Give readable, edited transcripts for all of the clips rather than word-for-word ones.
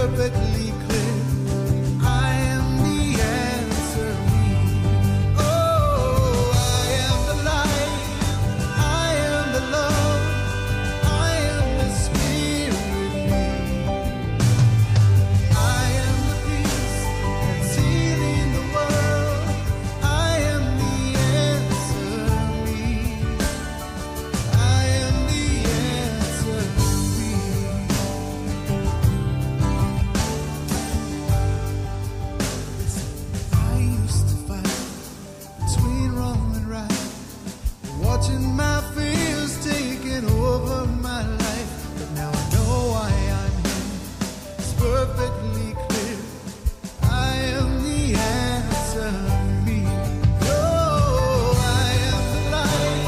perfectly clear. I am the answer. Oh, I am the light. I am the love. I am the spirit. I am the peace that's healing the world. I am the answer. I am the answer. I used to fight between wrong and right, watching my fears taking over my life. But now I know why I'm here. It's perfectly clear. I am the answer. Oh, I am the light.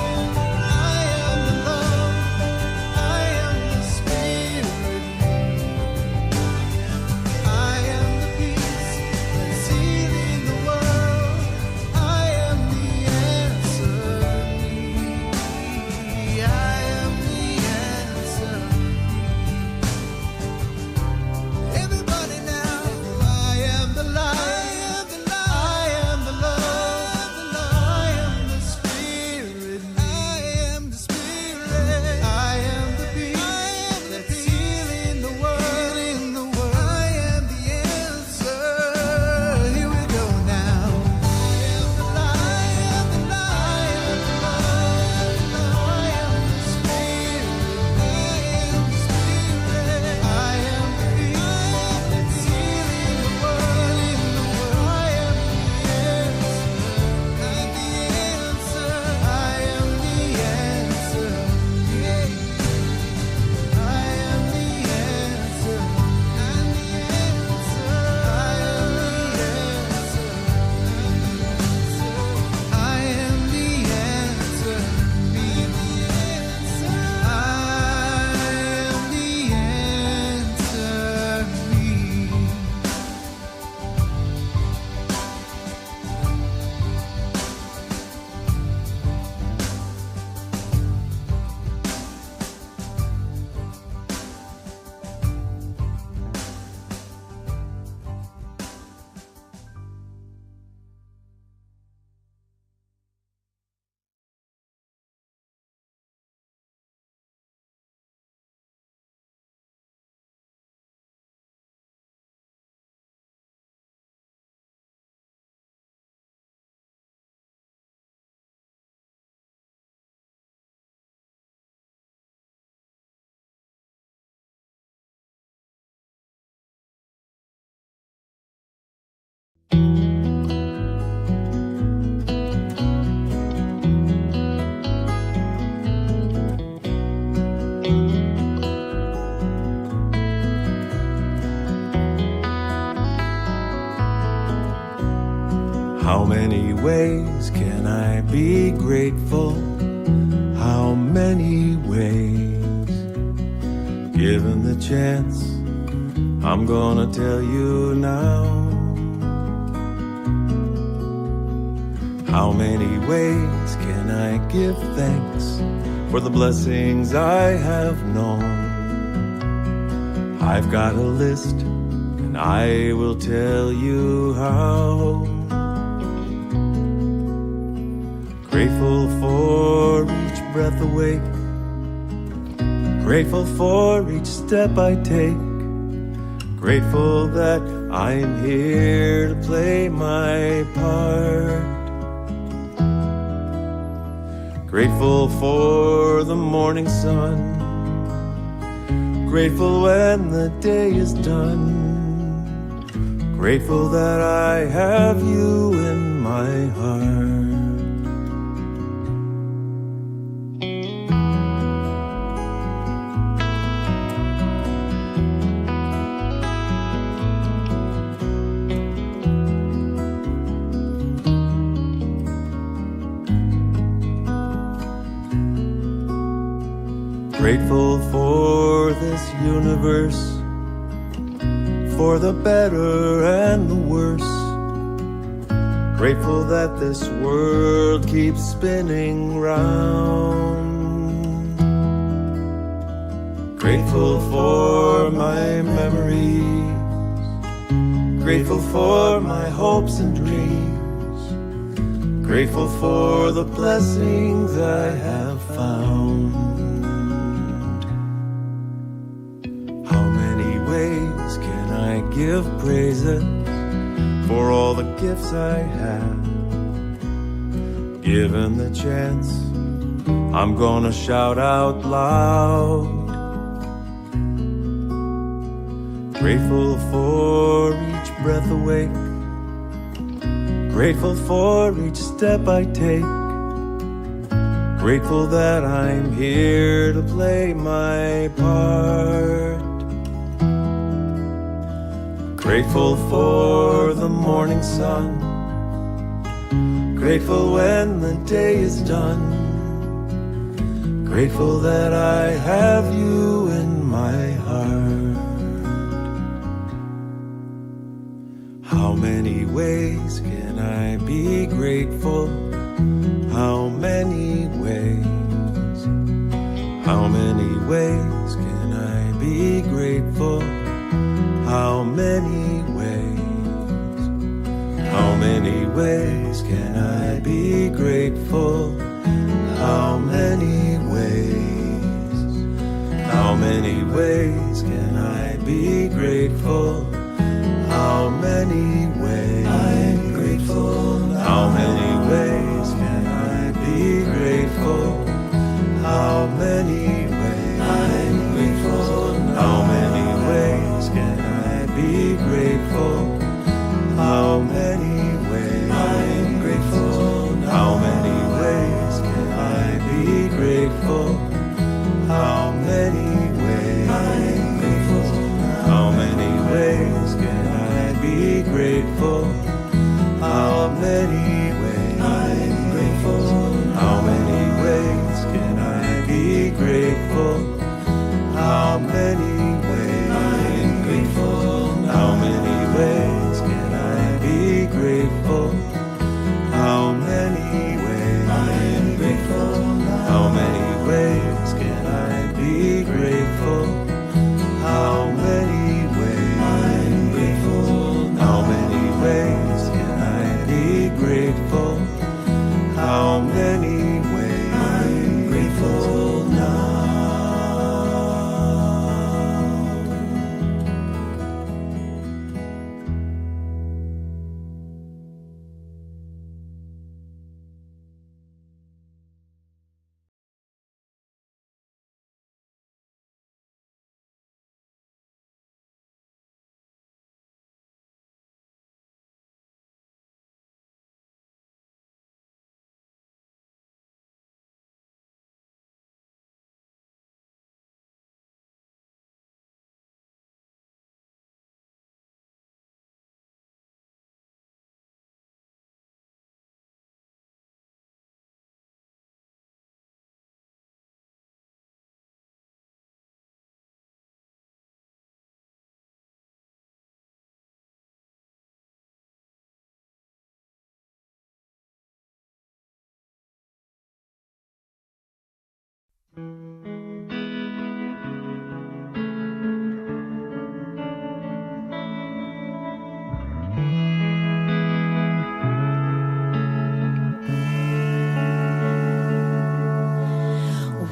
I am the love. I am the spirit. I am the peace that's healing the world. I am the answer. I am the answer. Everybody now, I am the light. I am the love. I am the spirit. I am the spirit. I am the peace that's healing the world. I am the answer. Here we go now. I am the light. I am the love. I am the spirit. I am the spirit. I am the peace that's healing the world. I am the answer. I am the answer. I am the answer. I'm the answer. I am the answer. I am the answer. Be the answer. I am the answer. How many ways can I be grateful? How many ways? Given the chance, I'm gonna tell you now. How many ways can I give thanks for the blessings I have known? I've got a list, and I will tell you how. Grateful for each breath awake, grateful for each step I take, grateful that I'm here to play my part. Grateful for the morning sun, grateful when the day is done, grateful that I have you in my heart. Grateful for this universe, for the better and the worse. Grateful that this world keeps spinning round. Grateful for my memory, Grateful for my hopes and dreams. Grateful for the blessings I have found. How many ways can I give praises for all the gifts I have? Given the chance, I'm gonna shout out loud. Grateful for each breath awake. Grateful for each step I take. Grateful that I'm here to play my part. Grateful for the morning sun. Grateful when the day is done. Grateful that I have you in my heart. How many ways can I be grateful? How many ways? How many ways can I be grateful? How many ways? How many ways can I be grateful? How many ways? How many ways can I be grateful? How many ways? I'm grateful now. How many ways can I be grateful? How many ways? I'm grateful now. How many ways can I be grateful? How many ways? I'm grateful now. How many ways can I be grateful? How many ways? I'm grateful now. How many ways can I be grateful? How many ways? I'm grateful. How many ways can I be grateful? How many ways? I'm grateful. How many ways can I be grateful? How many ways? I'm grateful. How many ways can I be grateful? How many ways? I'm grateful. How many ways can I be grateful? How many ways? I'm grateful now.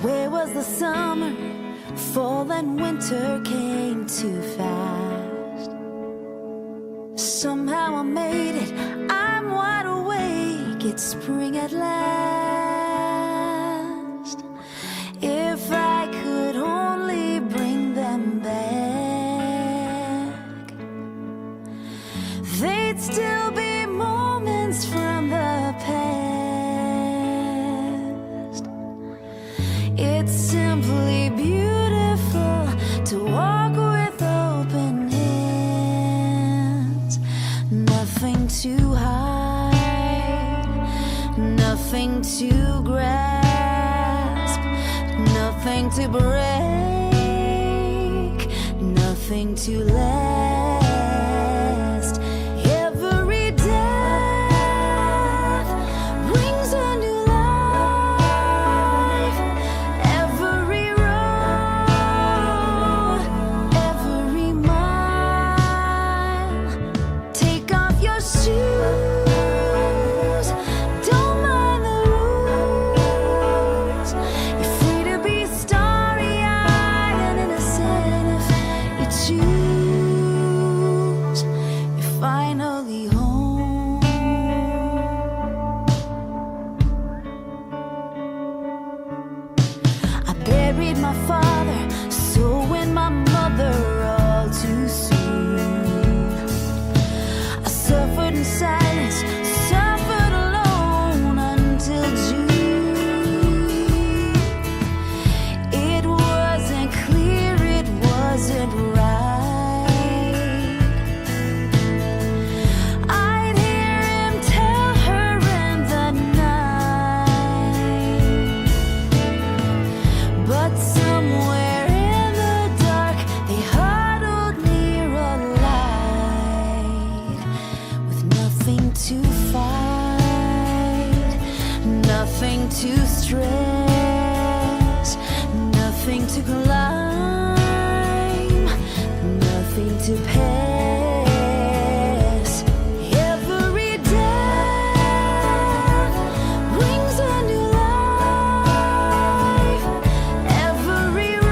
Where was the summer? Fall and winter came too fast. Somehow I made it. I'm wide awake. It's spring at last. If I could only bring them back, they'd still be moments from the past. It's simply beautiful to walk with open hands. Nothing to hide, nothing to grasp, nothing to break, nothing to last. Every death brings a new life. Every road, every mile to pass. Every death brings a new life. Every road,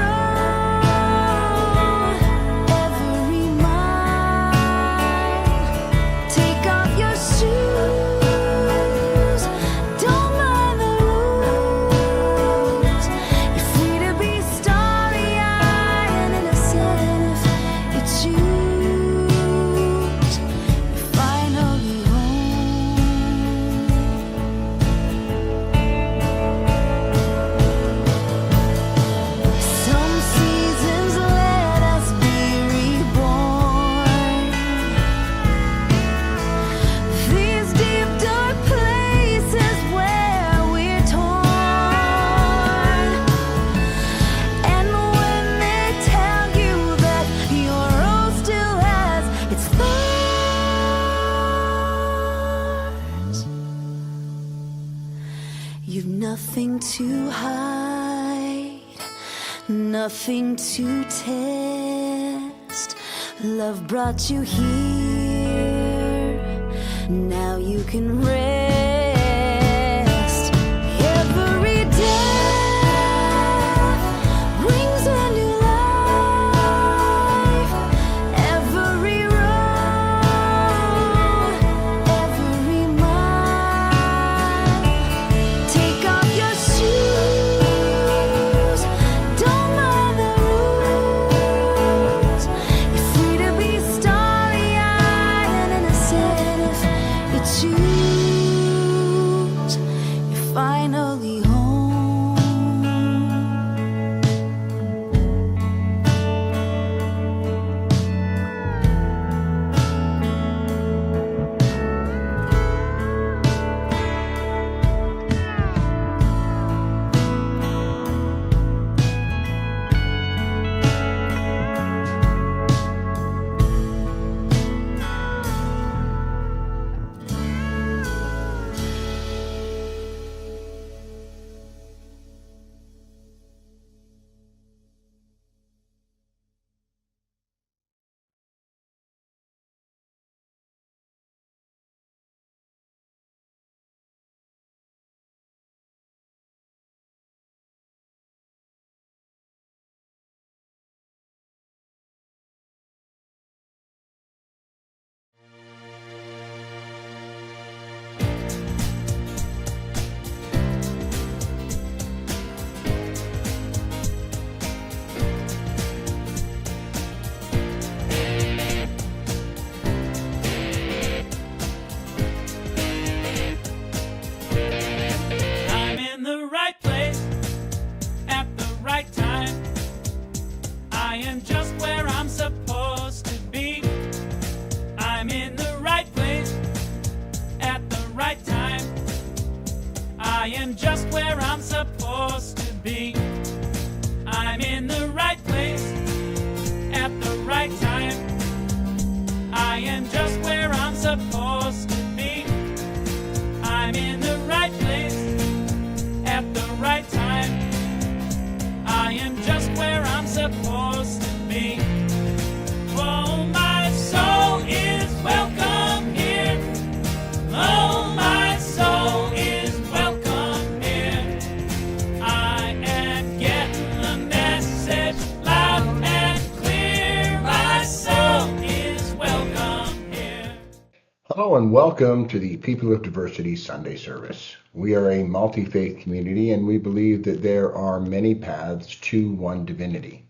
every mile. Take off your shoes, don't mind the rules. You're free to be starry-eyed and innocent if you choose. You're finally home. Some seasons let us be reborn. These deep dark places where we're torn. And when they tell you that your rose still has its thorns, you've nothing to hide, nothing to test. Love brought you here, now you can rest. Every death brings a new life. Every road, every mile. Take off your shoes, don't mind the rules. You're free to be starry-eyed and innocent if you choose. You're finally home. I'm in the right place at the right time. I am just where I'm supposed to be. I'm in the right place at the right time. I am just where I'm supposed to be. I'm in the right place at the right time. I am just where I'm supposed to be. I'm in the right place at the right time. I am just where I'm supposed to be. Oh, my soul is welcome here. Oh, my soul is welcome here. I am getting the message loud and clear. My soul is welcome here. Hello and welcome to the People of Diversity Sunday service. We are a multi-faith community and we believe that there are many paths to one divinity.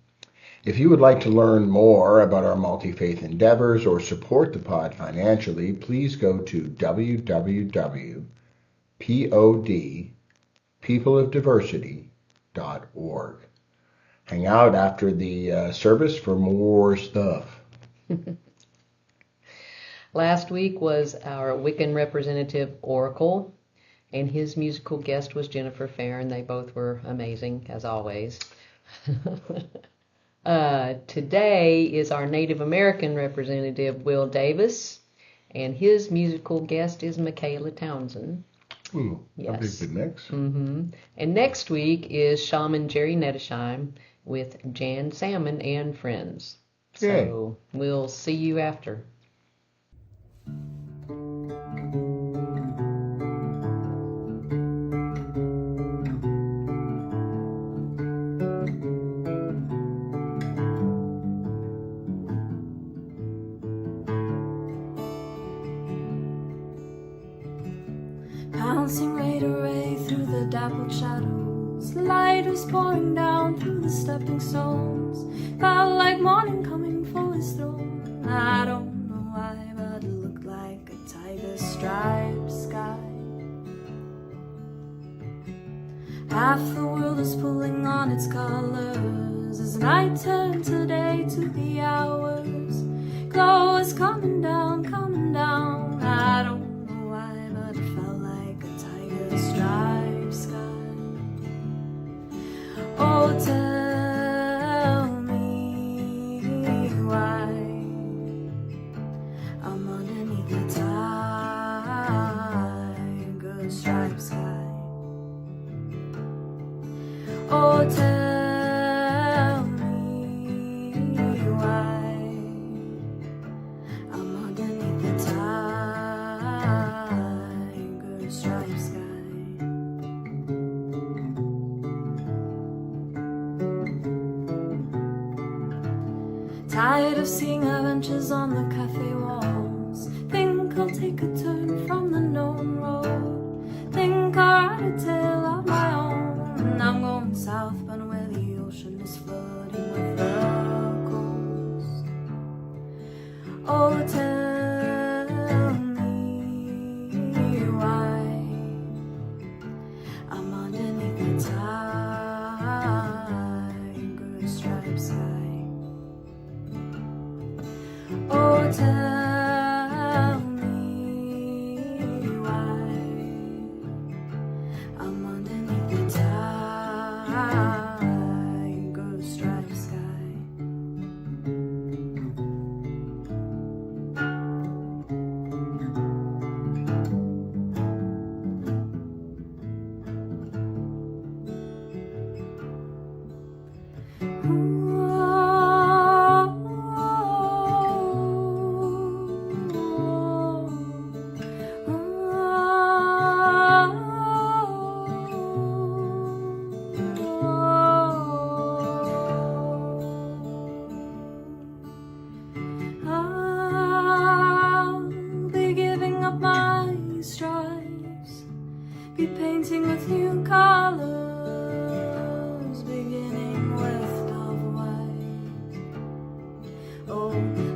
If you would like to learn more about our multi-faith endeavors or support the pod financially, please go to www.peopleofdiversity.org. Hang out after the service for more stuff. Last week was our Wiccan representative, Oracle, and his musical guest was Jennifer Farron. They both were amazing, as always. Today is our Native American representative, Will Davis, and his musical guest is McKayla Townsend. Ooh, that'd be a Yes. good mix. And next week is Shaman Jerry Nettesheim with Jan Salmon and friends. Yay. So we'll see you after. Bouncing right away through the dappled shadows. Light was pouring down through the stepping stones. Felt like morning coming for his throne. I don't know why, but it looked like a tiger striped sky. Half the world is pulling on its colors as night turned today to the hours. Glow is coming down, coming down. I don't know why, but it felt like a tiger striped sky. Oh, tell me why I'm underneath the tiger striped sky. Oh, tell me why I'm underneath the tiger striped sky. Tired of seeing adventures on the cafe walls. Think I'll take a turn from the known road. Think I'll write a tale of my own. I'm going southbound where the ocean is flooding with the coast. Oh, tell me why I'm underneath the tiger striped sky. Oh, tell me why I'm underneath the tiger striped sky. I'll be giving up my stripes, be painting with new colors, beginning with dove white. Oh,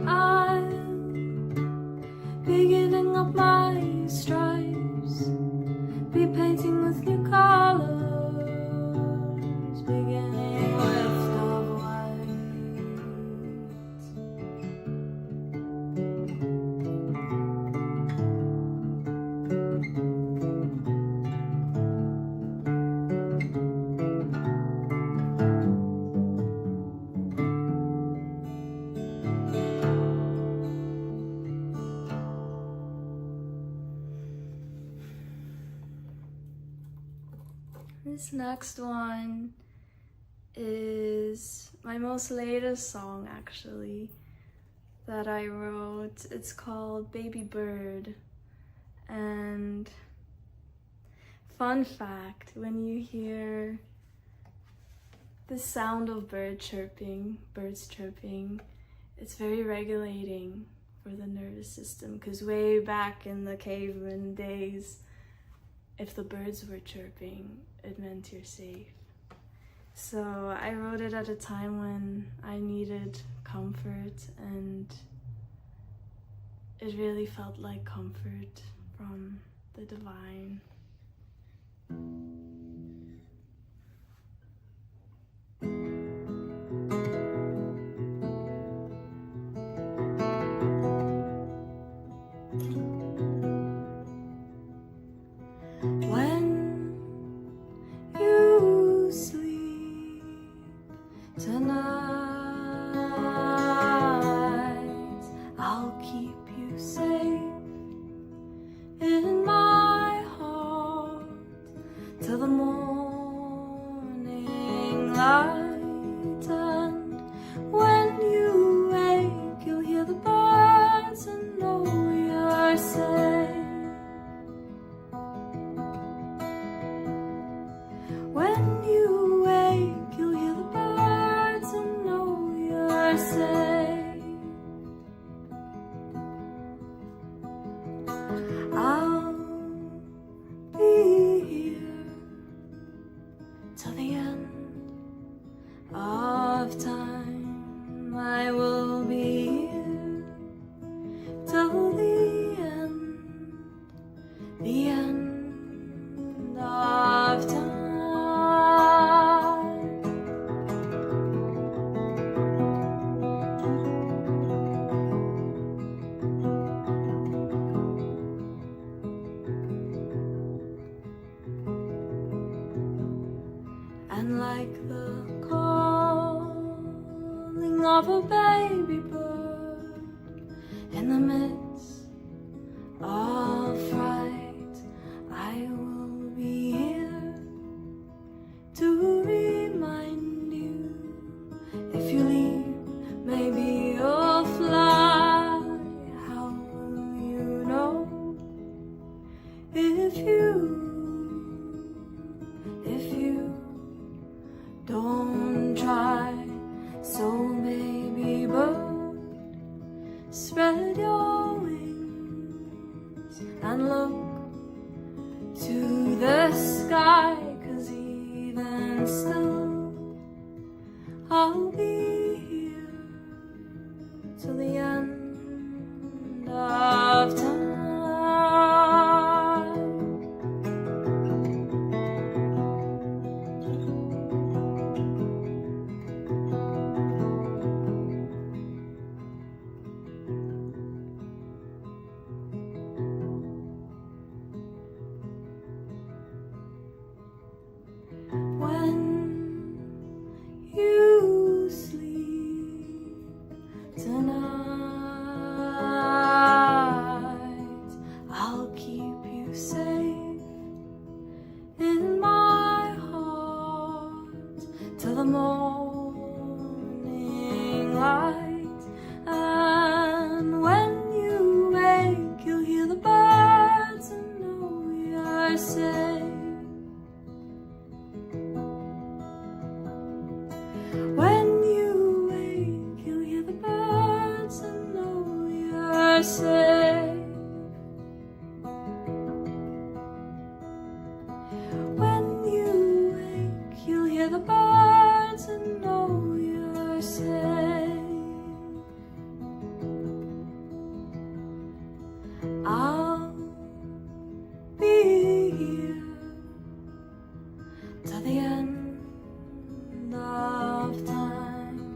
I'll be giving up my stripes, be painting with new colors, beginning with dove white. This next one is my most latest song, actually, that I wrote. It's called Baby Bird. And fun fact, when you hear the sound of birds chirping, it's very regulating for the nervous system, because way back in the caveman days, if the birds were chirping, it meant you're safe. So I wrote it at a time when I needed comfort, and it really felt like comfort from the divine. When you sleep tonight, I'll keep you safe in my heart till the spread your wings and look to the sky, 'cause even still I'll be here till the end of time. When you sleep tonight, I'll keep you safe in my heart till the morning light. And when you wake, you'll hear the birds and know you're safe. When you wake, you'll hear the birds and know you're safe. When you wake, you'll hear the birds and know you're safe. I'll be here till the end of time.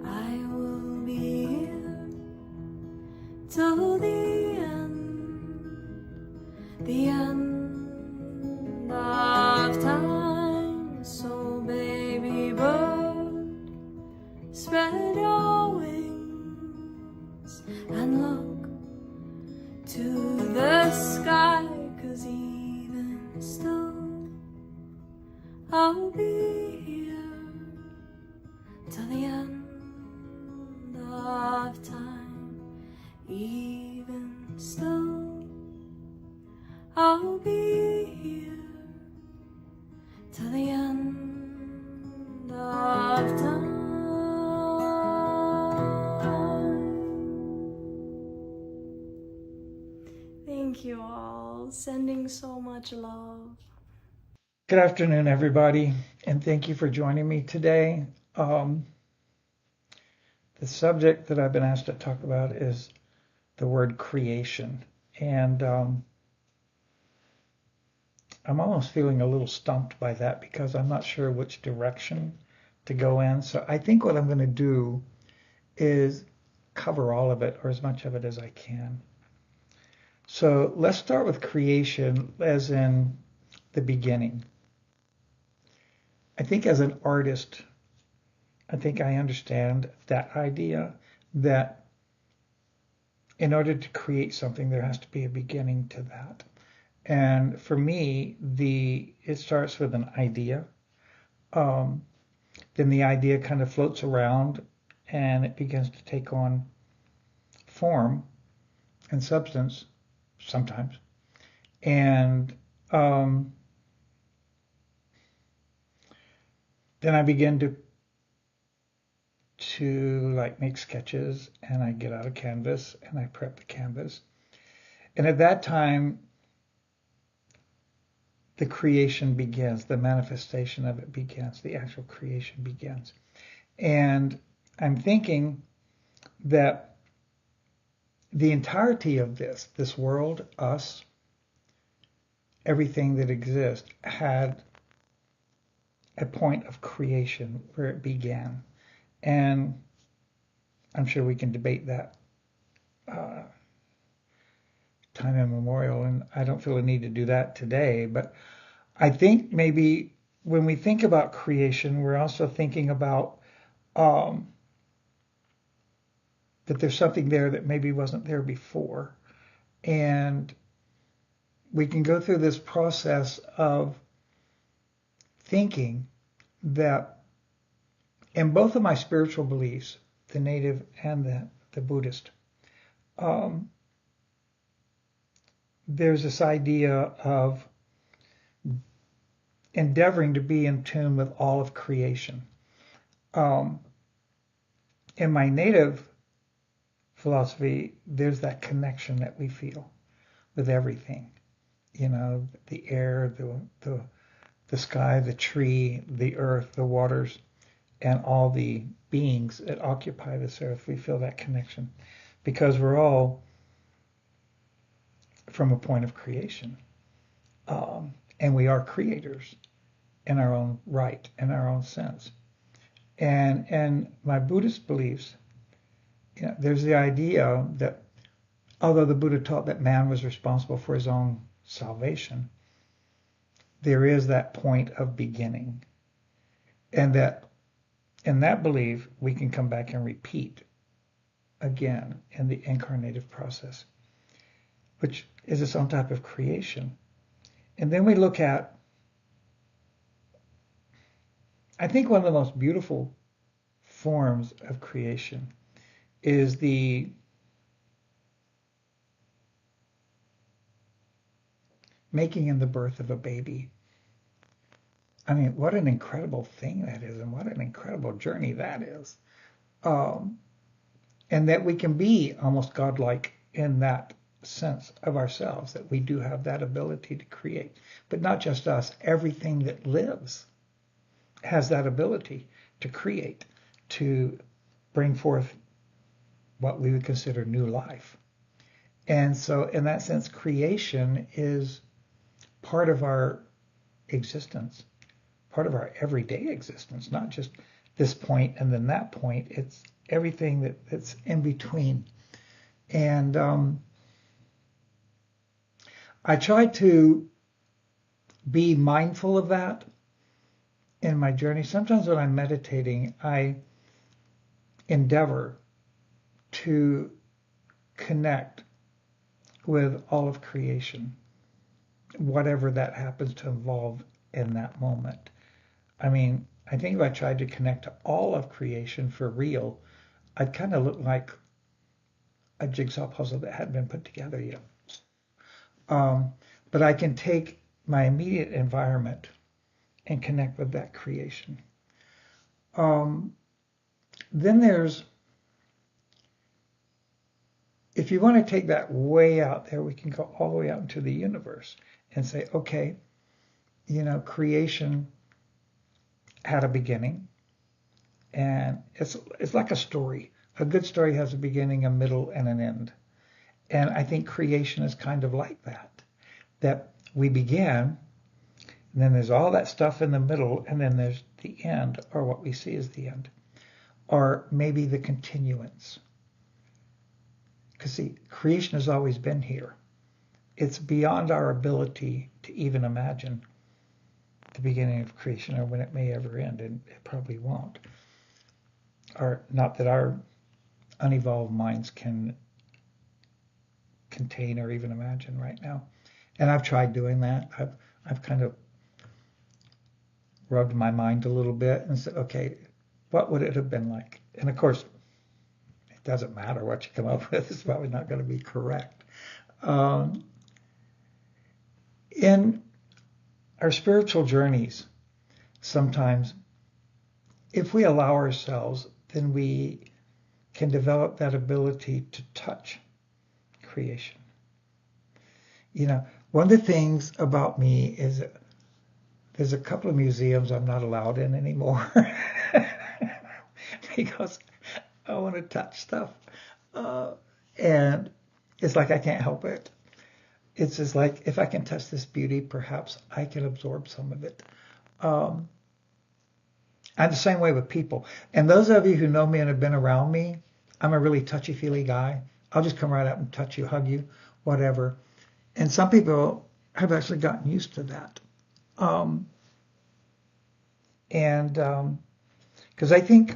I will be here till the end of time. So baby bird, spread your wings and look to the sky, 'cause even still I'll be here till the end of time. Even still I'll be here till the end of time. Thank you all. Sending so much love. Good afternoon, everybody, and thank you for joining me today. The subject that I've been asked to talk about is the word creation, and I'm almost feeling a little stumped by that because I'm not sure which direction to go in. So I think what I'm going to do is cover all of it, or as much of it as I can. So let's start with creation as in the beginning. I think as an artist, I think I understand that idea that in order to create something, there has to be a beginning to that. And for me, it starts with an idea. Then the idea kind of floats around and it begins to take on form and substance sometimes. And then I begin to like make sketches, and I get out a canvas and I prep the canvas. And at that time, the creation begins, the manifestation of it begins, the actual creation begins. And I'm thinking that the entirety of this world, us, everything that exists, had a point of creation where it began. And I'm sure we can debate that time immemorial, and I don't feel a need to do that today. But I think maybe when we think about creation, we're also thinking about that there's something there that maybe wasn't there before. And we can go through this process of thinking that in both of my spiritual beliefs, the native and the Buddhist, there's this idea of endeavoring to be in tune with all of creation. In my native philosophy, there's that connection that we feel with everything. You know, the air, the sky, the tree, the earth, the waters, and all the beings that occupy this earth. We feel that connection because we're all from a point of creation. And we are creators in our own right, in our own sense. And my Buddhist beliefs, you know, there's the idea that although the Buddha taught that man was responsible for his own salvation, there is that point of beginning. And that in that belief, we can come back and repeat again in the incarnative process, which is its own type of creation. And then we look at, I think one of the most beautiful forms of creation is the making and the birth of a baby. I mean, what an incredible thing that is, and what an incredible journey that is. And that we can be almost godlike in that sense of ourselves, that we do have that ability to create. But not just us, everything that lives has that ability to create, to bring forth what we would consider new life. And so in that sense, creation is part of our existence, part of our everyday existence, not just this point and then that point. It's everything that's in between. And I try to be mindful of that in my journey. Sometimes when I'm meditating, I endeavor to connect with all of creation, whatever that happens to involve in that moment. I mean, I think if I tried to connect to all of creation for real, I'd kind of look like a jigsaw puzzle that hadn't been put together yet. But I can take my immediate environment and connect with that creation. Then there's, if you want to take that way out there, we can go all the way out into the universe and say, okay, you know, creation had a beginning, and it's like a story. A good story has a beginning, a middle, and an end. And I think creation is kind of like that we began, and then there's all that stuff in the middle, and then there's the end, or what we see as the end, or maybe the continuance. Because see, creation has always been here. It's beyond our ability to even imagine the beginning of creation or when it may ever end, and it probably won't. Or not that our unevolved minds can contain or even imagine right now. And I've tried doing that. I've kind of rubbed my mind a little bit and said, okay, what would it have been like? And of course, it doesn't matter what you come up with. It's probably not going to be correct. In our spiritual journeys, sometimes, if we allow ourselves, then we can develop that ability to touch creation. You know, one of the things about me is that there's a couple of museums I'm not allowed in anymore because I want to touch stuff. And it's like I can't help it. It's just like, if I can touch this beauty, perhaps I can absorb some of it. I'm the same way with people. And those of you who know me and have been around me, I'm a really touchy-feely guy. I'll just come right up and touch you, hug you, whatever. And some people have actually gotten used to that. Because I think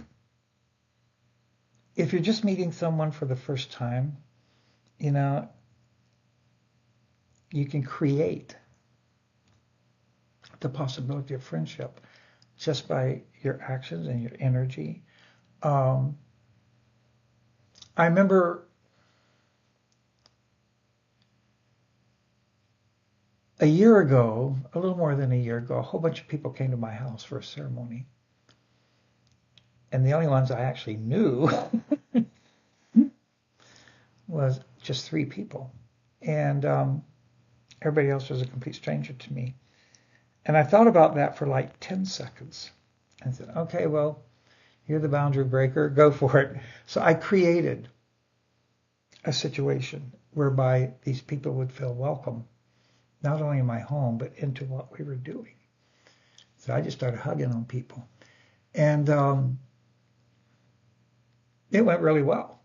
if you're just meeting someone for the first time, you know, you can create the possibility of friendship just by your actions and your energy. I remember a year ago, a little more than a year ago, a whole bunch of people came to my house for a ceremony. And the only ones I actually knew was just 3 people. And everybody else was a complete stranger to me. And I thought about that for like 10 seconds. And said, okay, well, you're the boundary breaker. Go for it. So I created a situation whereby these people would feel welcome, not only in my home, but into what we were doing. So I just started hugging on people. And it went really well.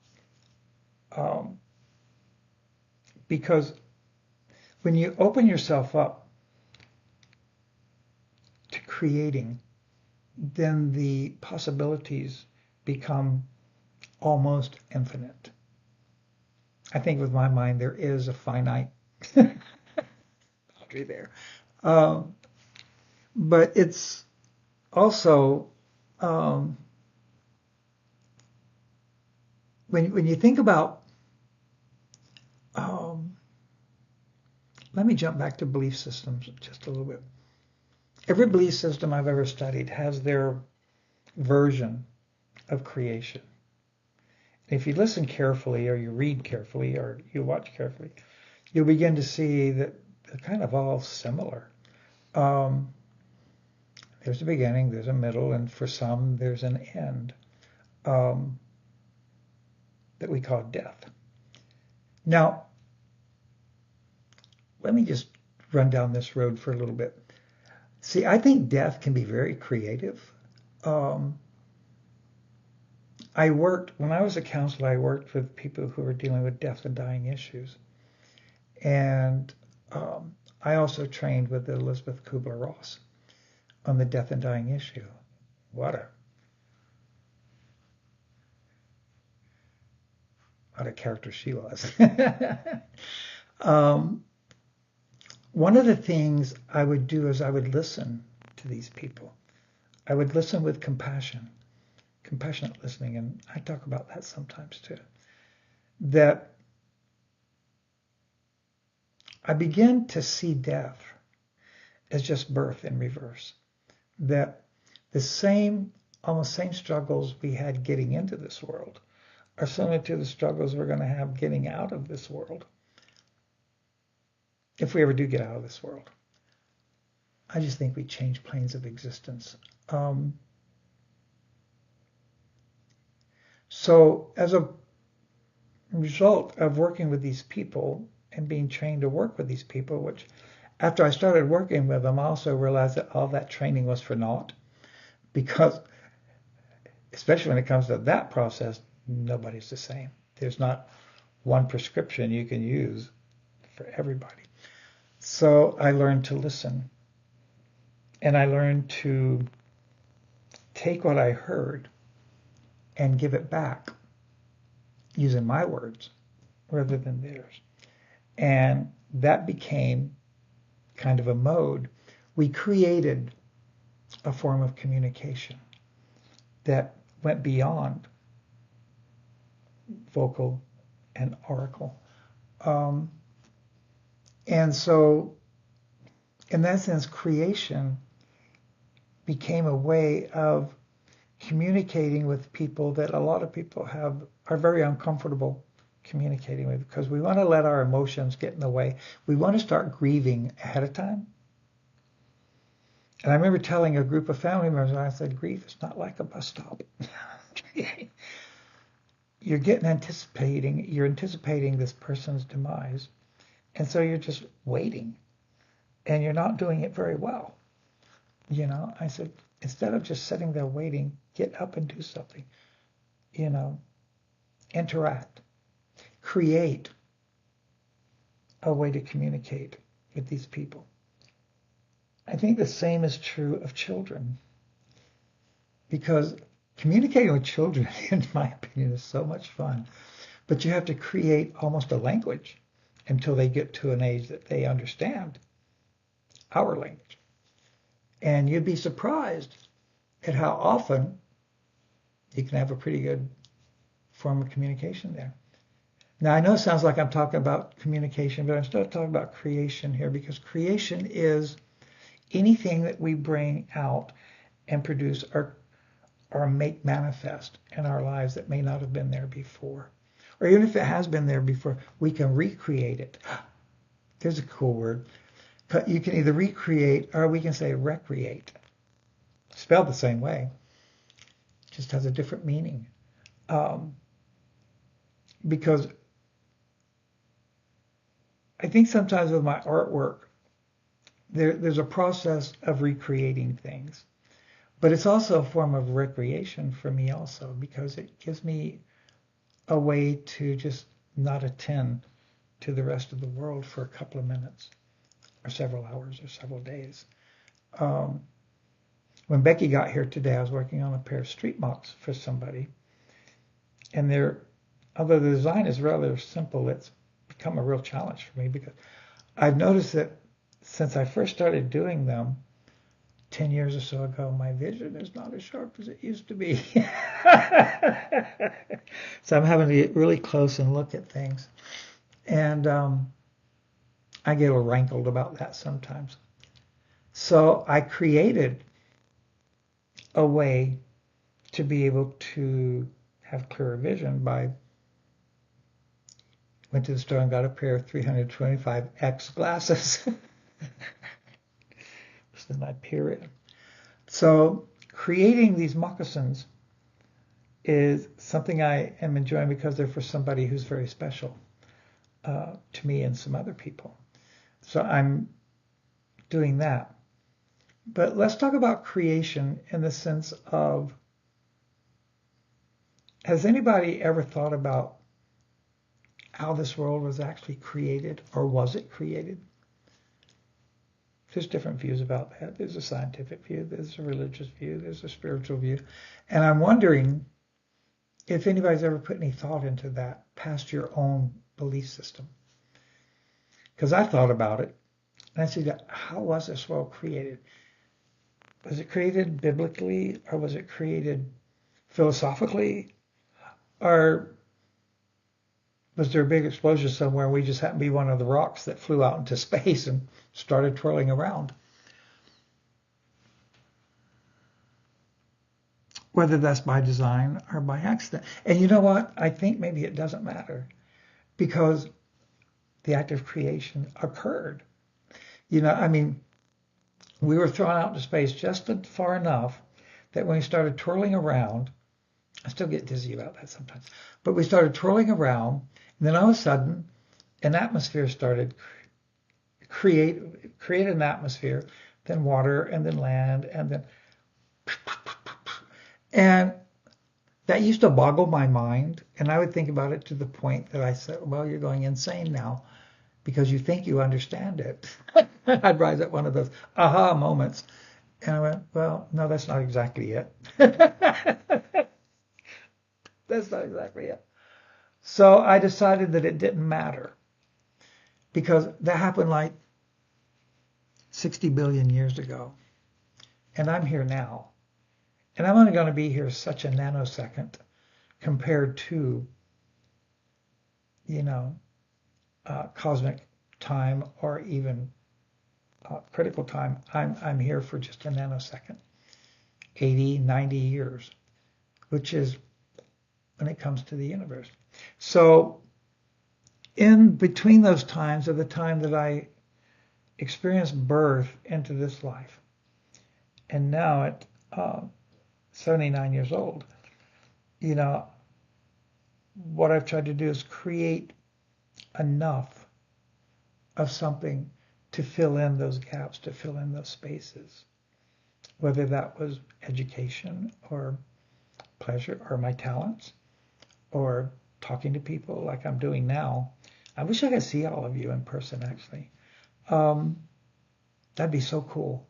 Because when you open yourself up to creating, then the possibilities become almost infinite. I think with my mind, there is a finite boundary there. But it's also, when you think about, let me jump back to belief systems just a little bit. Every belief system I've ever studied has their version of creation. If you listen carefully, or you read carefully, or you watch carefully, you'll begin to see that they're kind of all similar. There's a beginning, there's a middle, and for some, there's an end that we call death. Now, let me just run down this road for a little bit. See, I think death can be very creative. When I was a counselor, I worked with people who were dealing with death and dying issues. And I also trained with Elizabeth Kubler-Ross on the death and dying issue. What a character she was. One of the things I would do is I would listen to these people. I would listen with compassion, compassionate listening, and I talk about that sometimes too. That I begin to see death as just birth in reverse. That the almost same struggles we had getting into this world are similar to the struggles we're going to have getting out of this world. If we ever do get out of this world. I just think we change planes of existence. So as a result of working with these people and being trained to work with these people, which after I started working with them, I also realized that all that training was for naught, because especially when it comes to that process, nobody's the same. There's not one prescription you can use for everybody. So I learned to listen, and I learned to take what I heard and give it back using my words rather than theirs. And that became kind of a mode. We created a form of communication that went beyond vocal and oracle. And so, in that sense, creation became a way of communicating with people that a lot of people are very uncomfortable communicating with, because we want to let our emotions get in the way. We want to start grieving ahead of time. And I remember telling a group of family members, I said, grief is not like a bus stop. You're anticipating this person's demise. And so you're just waiting, and you're not doing it very well. I said, instead of just sitting there waiting, get up and do something. Interact, create a way to communicate with these people. I think the same is true of children, because communicating with children, in my opinion, is so much fun, but you have to create almost a language until they get to an age that they understand our language. And you'd be surprised at how often you can have a pretty good form of communication there. Now, I know it sounds like I'm talking about communication, but I'm still talking about creation here, because creation is anything that we bring out and produce or make manifest in our lives that may not have been there before. Or even if it has been there before, we can recreate it. There's a cool word. You can either recreate or we can say recreate. Spelled the same way. Just has a different meaning. Because I think sometimes with my artwork, there's a process of recreating things. But it's also a form of recreation for me also, because it gives me a way to just not attend to the rest of the world for a couple of minutes or several hours or several days. When Becky got here today, I was working on a pair of street mocks for somebody. And although the design is rather simple, it's become a real challenge for me because I've noticed that since I first started doing them 10 years or so ago, my vision is not as sharp as it used to be. So I'm having to get really close and look at things. And I get a little rankled about that sometimes. So I created a way to be able to have clearer vision went to the store and got a pair of 325X glasses. This is my period. So creating these moccasins is something I am enjoying because they're for somebody who's very special to me and some other people. So I'm doing that. But let's talk about creation in the sense of, has anybody ever thought about how this world was actually created, or was it created? There's different views about that. There's a scientific view, there's a religious view, there's a spiritual view. And I'm wondering if anybody's ever put any thought into that past your own belief system. Because I thought about it, and I said, how was this world created? Was it created biblically, or was it created philosophically? Or was there a big explosion somewhere and we just happened to be one of the rocks that flew out into space and started twirling around? Whether that's by design or by accident. And you know what? I think maybe it doesn't matter, because the act of creation occurred. You know, I mean, we were thrown out into space just far enough that when we started twirling around, I still get dizzy about that sometimes, but we started twirling around, and then all of a sudden, an atmosphere started create an atmosphere, then water, and then land, and then, and that used to boggle my mind, and I would think about it to the point that I said, well, you're going insane now, because you think you understand it. I'd rise at one of those aha moments, and I went, well, no, that's not exactly it. That's not exactly it. So I decided that it didn't matter, because that happened like 60 billion years ago. And I'm here now. And I'm only going to be here such a nanosecond compared to, cosmic time or even critical time. I'm here for just a nanosecond, 80, 90 years, which is when it comes to the universe. So in between those times of the time that I experienced birth into this life, and now at 79 years old, what I've tried to do is create enough of something to fill in those gaps, to fill in those spaces, whether that was education or pleasure or my talents or talking to people like I'm doing now. I wish I could see all of you in person, actually. That'd be so cool.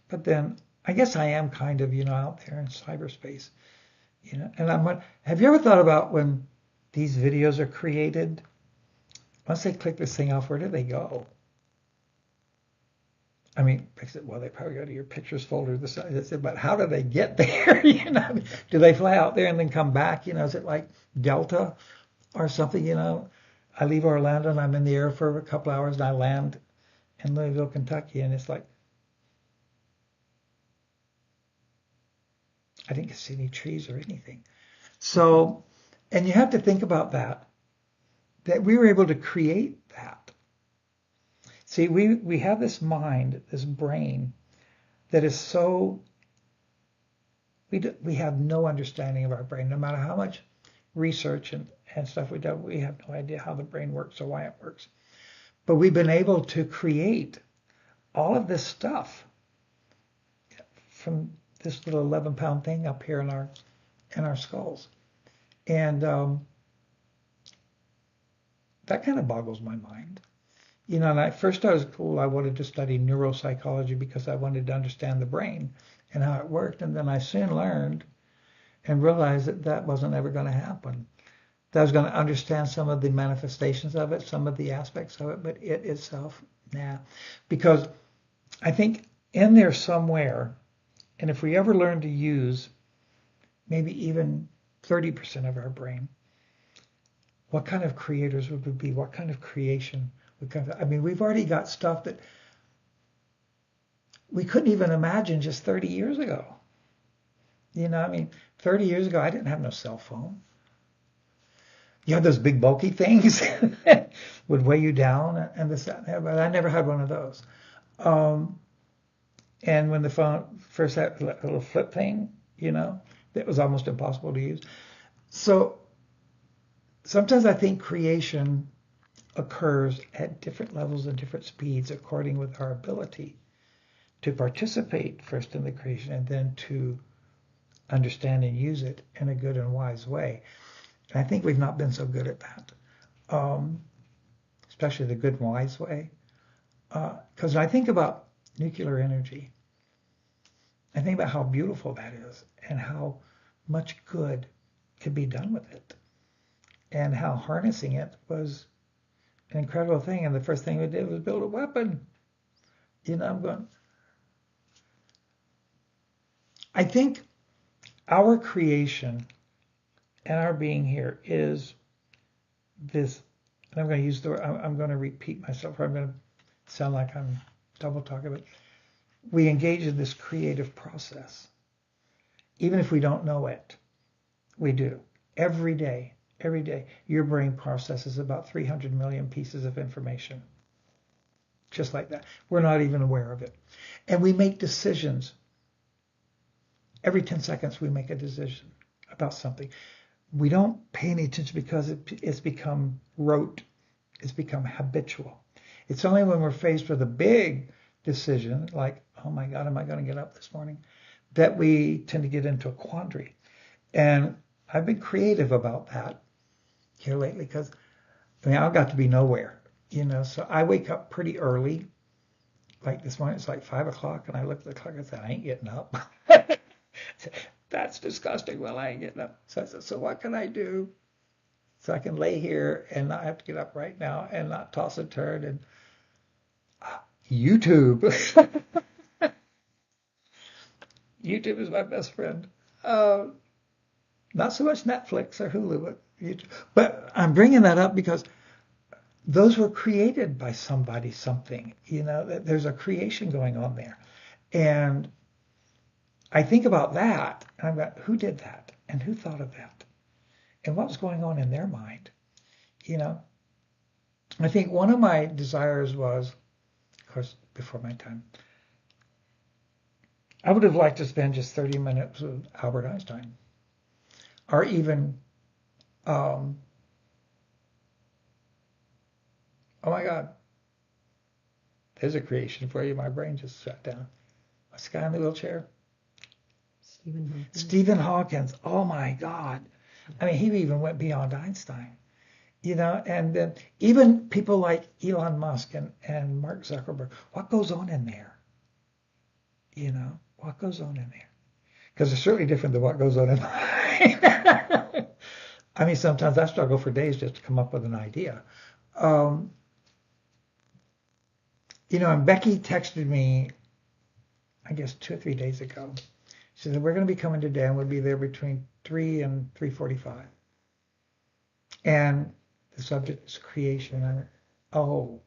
But then I guess I am kind of, out there in cyberspace, and have you ever thought about when these videos are created, once they click this thing off, where do they go? I mean, well, they probably go to your pictures folder, but how do they get there? Do they fly out there and then come back? Is it like Delta or something? I leave Orlando and I'm in the air for a couple hours and I land in Louisville, Kentucky, and it's like, I didn't see any trees or anything. So, and you have to think about that we were able to create that. See, we have this mind, this brain that is so, we have no understanding of our brain. No matter how much research and stuff we do, we have no idea how the brain works or why it works. But we've been able to create all of this stuff from this little 11-pound thing up here in our skulls. And that kind of boggles my mind. You know, and at first I was cool. I wanted to study neuropsychology because I wanted to understand the brain and how it worked. And then I soon learned and realized that wasn't ever going to happen. That I was going to understand some of the manifestations of it, some of the aspects of it, but it itself, nah. Because I think in there somewhere, and if we ever learn to use maybe even 30% of our brain, what kind of creators would we be? What kind of creation would come? I mean, we've already got stuff that we couldn't even imagine just 30 years ago. You know, I mean, 30 years ago, I didn't have no cell phone. You had those big bulky things would weigh you down and this, that, and that, but I never had one of those. And when the phone first had a little flip thing, you know, that was almost impossible to use. So sometimes I think creation occurs at different levels and different speeds according with our ability to participate first in the creation and then to understand and use it in a good and wise way. And I think we've not been so good at that, especially the good and wise way. Because when I think about nuclear energy, I think about how beautiful that is and how much good could be done with it and how harnessing it was an incredible thing. And the first thing we did was build a weapon. You know, I'm going, I think our creation and our being here is this, and I'm going to use the word, I'm going to repeat myself, or I'm going to sound like I'm double talking, but we engage in this creative process. Even if we don't know it, we do. Every day, your brain processes about 300 million pieces of information. Just like that. We're not even aware of it. And we make decisions. Every 10 seconds we make a decision about something. We don't pay any attention because it's become rote. It's become habitual. It's only when we're faced with a big decision, like, oh my God, am I going to get up this morning, that we tend to get into a quandary. And I've been creative about that here lately because I mean, I've got to be nowhere, you know, so I wake up pretty early. Like this morning, it's like 5 o'clock, and I look at the clock and say, I ain't getting up. That's disgusting. Well, I ain't getting up. So I said, so what can I do so I can lay here and not have to get up right now and not toss and turn and YouTube. YouTube is my best friend. Not so much Netflix or Hulu, but YouTube. But I'm bringing that up because those were created by somebody, something. You know, there's a creation going on there. And I think about that, and I'm like, who did that? And who thought of that? And what was going on in their mind? You know, I think one of my desires was, of course, before my time, I would have liked to spend just 30 minutes with Albert Einstein. Or even, oh my God, there's a creation for you. My brain just sat down. What's the guy in the wheelchair? Stephen Hawking. Oh my God. I mean, he even went beyond Einstein. You know, and then even people like Elon Musk and Mark Zuckerberg, what goes on in there? You know, what goes on in there? Because it's certainly different than what goes on in mine. I mean, sometimes I struggle for days just to come up with an idea. You know, and Becky texted me, I guess 2 or 3 days ago. She said, we're going to be coming today and we'll be there between 3 and 3:45. And the subject is creation. I went, oh.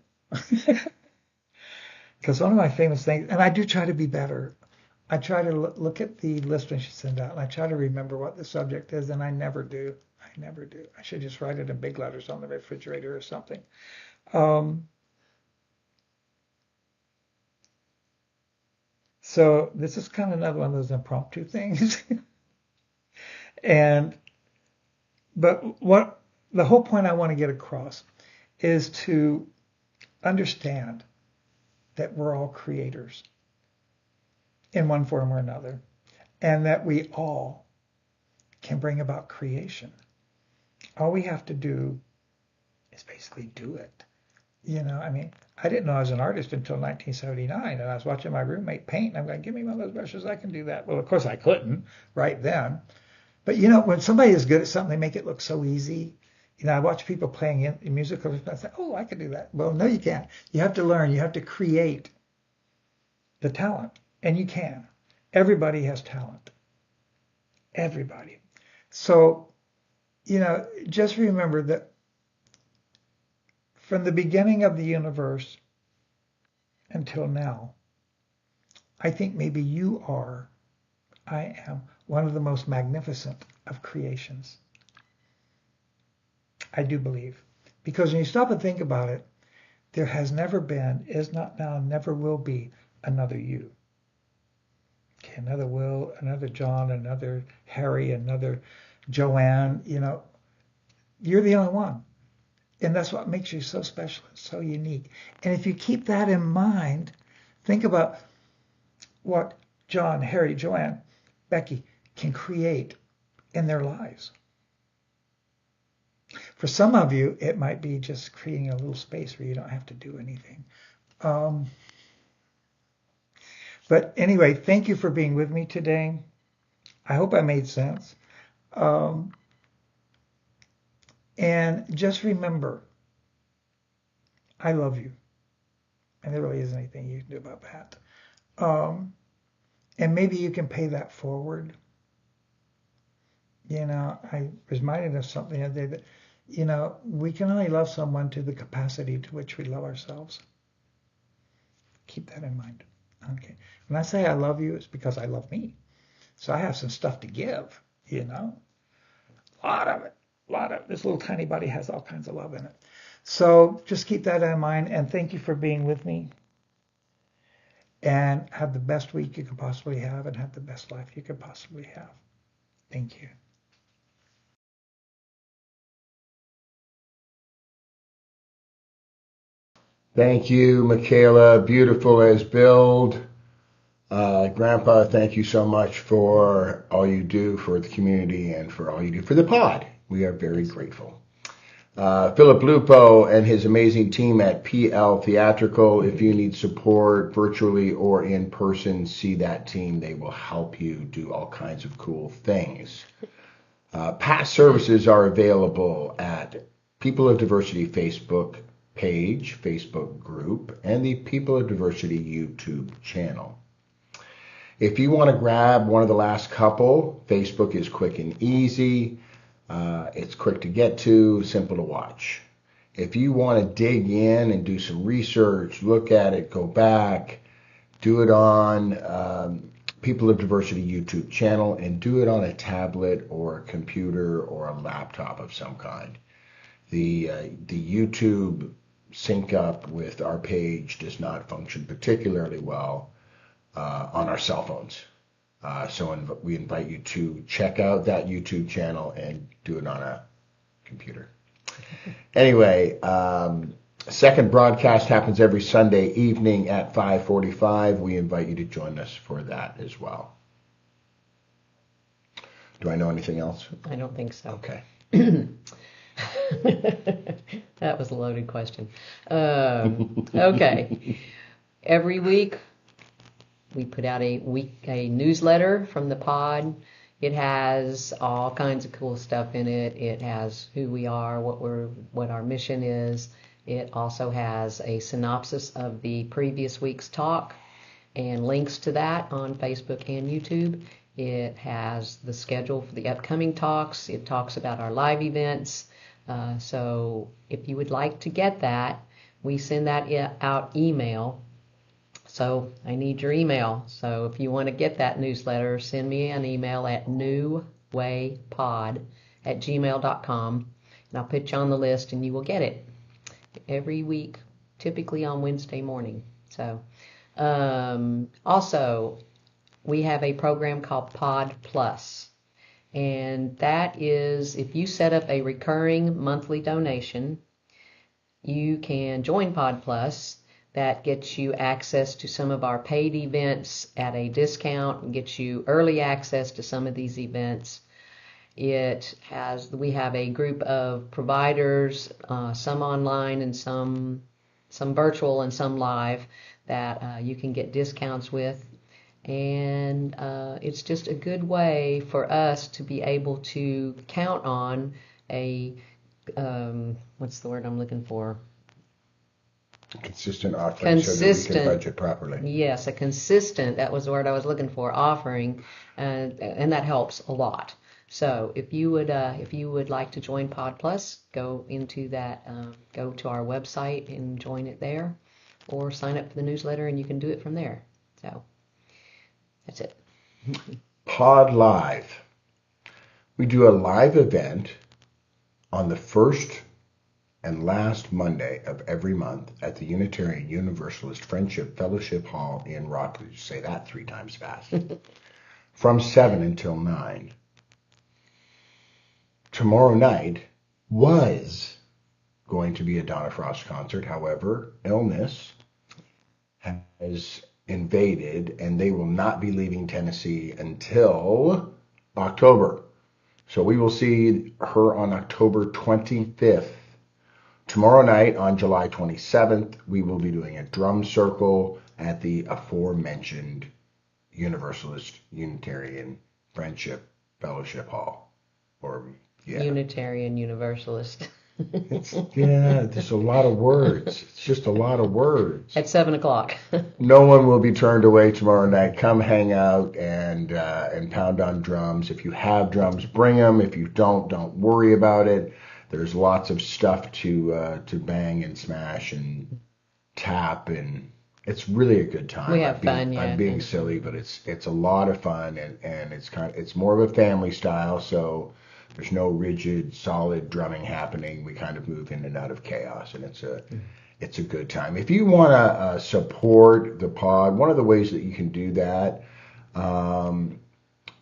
Because one of my famous things, and I do try to be better, I try to look at the list when she sends out, and I try to remember what the subject is, and I never do. I never do. I should just write it in big letters on the refrigerator or something. So this is kind of another one of those impromptu things. But what the whole point I want to get across is to understand that we're all creators in one form or another, and that we all can bring about creation. All we have to do is basically do it. I mean, I didn't know I was an artist until 1979, and I was watching my roommate paint, and I'm going, give me one of those brushes, I can do that. Well, of course I couldn't right then. But when somebody is good at something, they make it look so easy. I watch people playing in musical, and I say, oh, I can do that. Well, no, you can't. You have to learn. You have to create the talent. And you can. Everybody has talent. Everybody. So, just remember that from the beginning of the universe until now, I think maybe I am one of the most magnificent of creations. I do believe. Because when you stop and think about it, there has never been, is not now, never will be another you. Okay, another Will, another John, another Harry, another Joanne. You're the only one. And that's what makes you so special and so unique. And if you keep that in mind, think about what John, Harry, Joanne, Becky can create in their lives. For some of you, it might be just creating a little space where you don't have to do anything. But anyway, thank you for being with me today. I hope I made sense. And just remember, I love you. And there really isn't anything you can do about that. And maybe you can pay that forward. I was reminded of something the other day that, we can only love someone to the capacity to which we love ourselves. Keep that in mind. Okay. When I say I love you, it's because I love me. So I have some stuff to give, A lot of it. This little tiny body has all kinds of love in it. So just keep that in mind, and thank you for being with me. And have the best week you could possibly have, and have the best life you could possibly have. Thank you. Thank you, McKayla. Beautiful as build. Grandpa, thank you so much for all you do for the community and for all you do for the pod. We are very grateful. Philip Lupo and his amazing team at PL Theatrical. If you need support virtually or in person, see that team. They will help you do all kinds of cool things. Past services are available at People of Diversity Facebook page, Facebook group, and the People of Diversity YouTube channel. If you want to grab one of the last couple, Facebook is quick and easy. It's quick to get to, simple to watch. If you want to dig in and do some research, look at it, go back, do it on People of Diversity YouTube channel, and do it on a tablet or a computer or a laptop of some kind. The YouTube sync up with our page does not function particularly well on our cell phones. So we invite you to check out that YouTube channel and do it on a computer. Anyway, second broadcast happens every Sunday evening at 5:45. We invite you to join us for that as well. Do I know anything else? I don't think so. Okay. That was a loaded question. Okay. Every week we put out a newsletter from the pod. It has all kinds of cool stuff in it. It has who we are, what our mission is. It also has a synopsis of the previous week's talk and links to that on Facebook and YouTube. It has the schedule for the upcoming talks. It talks about our live events. So if you would like to get that, we send that out email. So I need your email. So if you want to get that newsletter, send me an email at newwaypod@gmail.com, and I'll put you on the list, and you will get it every week, typically on Wednesday morning. So also, we have a program called Pod Plus, and that is if you set up a recurring monthly donation, you can join Pod Plus. That gets you access to some of our paid events at a discount and gets you early access to some of these events. We have a group of providers, some online and some virtual and some live, that you can get discounts with. And it's just a good way for us to be able to count on a, what's the word I'm looking for? Consistent offering so that we can budget properly. Yes, that was the word I was looking for, offering, and that helps a lot. So if you would like to join Pod Plus, go into that, go to our website and join it there, or sign up for the newsletter and you can do it from there. So that's it. Pod Live. We do a live event on the first and last Monday of every month at the Unitarian Universalist Friendship Fellowship Hall in Rockledge. Say that 3 times fast. From 7 until 9. Tomorrow night was going to be a Donna Frost concert. However, illness has invaded, and they will not be leaving Tennessee until October. So we will see her on October 25th. Tomorrow night, on July 27th, we will be doing a drum circle at the aforementioned Universalist Unitarian Friendship Fellowship Hall. Unitarian Universalist. There's a lot of words. It's just a lot of words. At 7 o'clock. No one will be turned away tomorrow night. Come hang out and pound on drums. If you have drums, bring them. If you don't worry about it. There's lots of stuff to bang and smash and tap, and it's really a good time. We have fun, yeah. I'm being silly, but it's a lot of fun, and it's more of a family style, so there's no rigid, solid drumming happening. We kind of move in and out of chaos, and it's a good time. If you want to support the pod, one of the ways that you can do that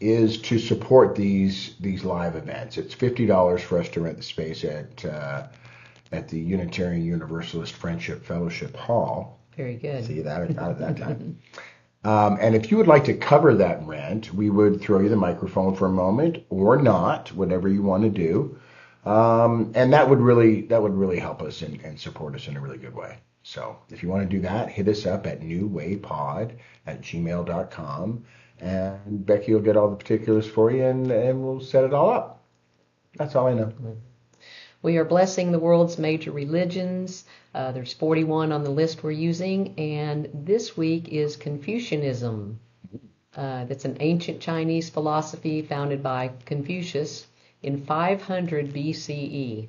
is to support these live events. It's $50 for us to rent the space at the Unitarian Universalist Friendship Fellowship Hall. Very good. See that? I got it that time. And if you would like to cover that rent, we would throw you the microphone for a moment, or not, whatever you want to do. And that would really help us and support us in a really good way. So if you want to do that, hit us up at newwaypod@gmail.com. And Becky will get all the particulars for you, and we'll set it all up. That's all I know. We are blessing the world's major religions. There's 41 on the list we're using, and this week is Confucianism. That's an ancient Chinese philosophy founded by Confucius in 500 BCE.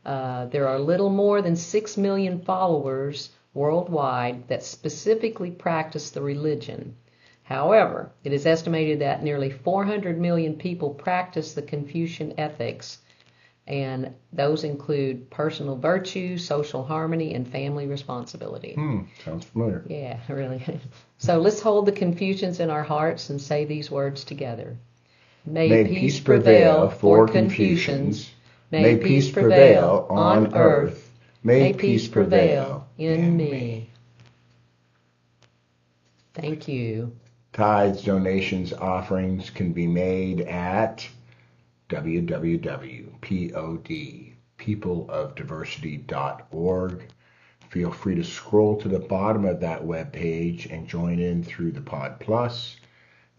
There are little more than 6 million followers worldwide that specifically practice the religion. However, it is estimated that nearly 400 million people practice the Confucian ethics, and those include personal virtue, social harmony, and family responsibility. Sounds familiar. Yeah, really. So let's hold the Confucians in our hearts and say these words together. May peace prevail for Confucians. May peace prevail on earth. May peace prevail in me. Thank you. Tithes, donations, offerings can be made at www.peopleofdiversity.org. Feel free to scroll to the bottom of that webpage and join in through the Pod Plus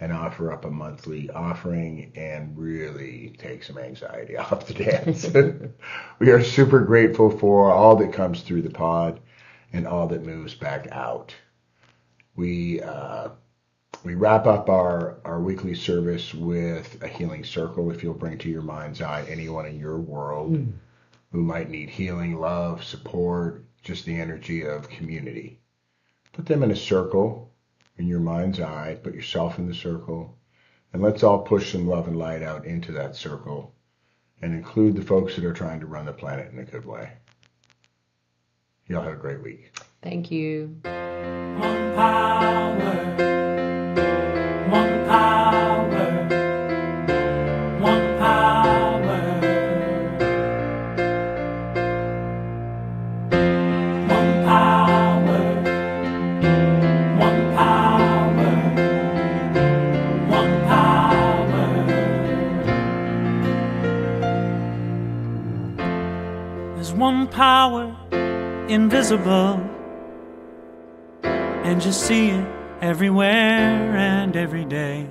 and offer up a monthly offering and really take some anxiety off the dance. We are super grateful for all that comes through the pod and all that moves back out. We wrap up our weekly service with a healing circle. If you'll bring to your mind's eye anyone in your world who might need healing, love, support, just the energy of community. Put them in a circle in your mind's eye. Put yourself in the circle. And let's all push some love and light out into that circle and include the folks that are trying to run the planet in a good way. Y'all have a great week. Thank you. One power, one power, one power, one power, one power, one power. There's one power invisible, and you see it everywhere and every day.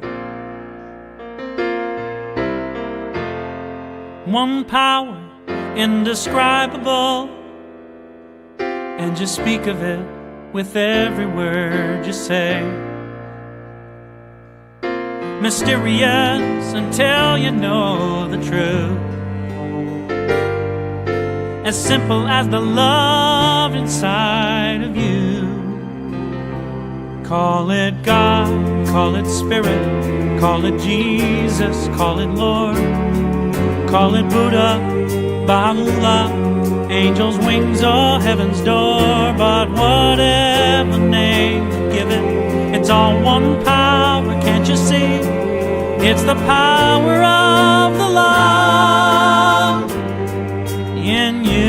One power indescribable, and you speak of it with every word you say. Mysterious until you know the truth, as simple as the love inside of you. Call it God, call it Spirit, call it Jesus, call it Lord, call it Buddha, Baha'u'llah, angels' wings or heaven's door. But whatever name you give it, it's all one power, can't you see? It's the power of the love in you.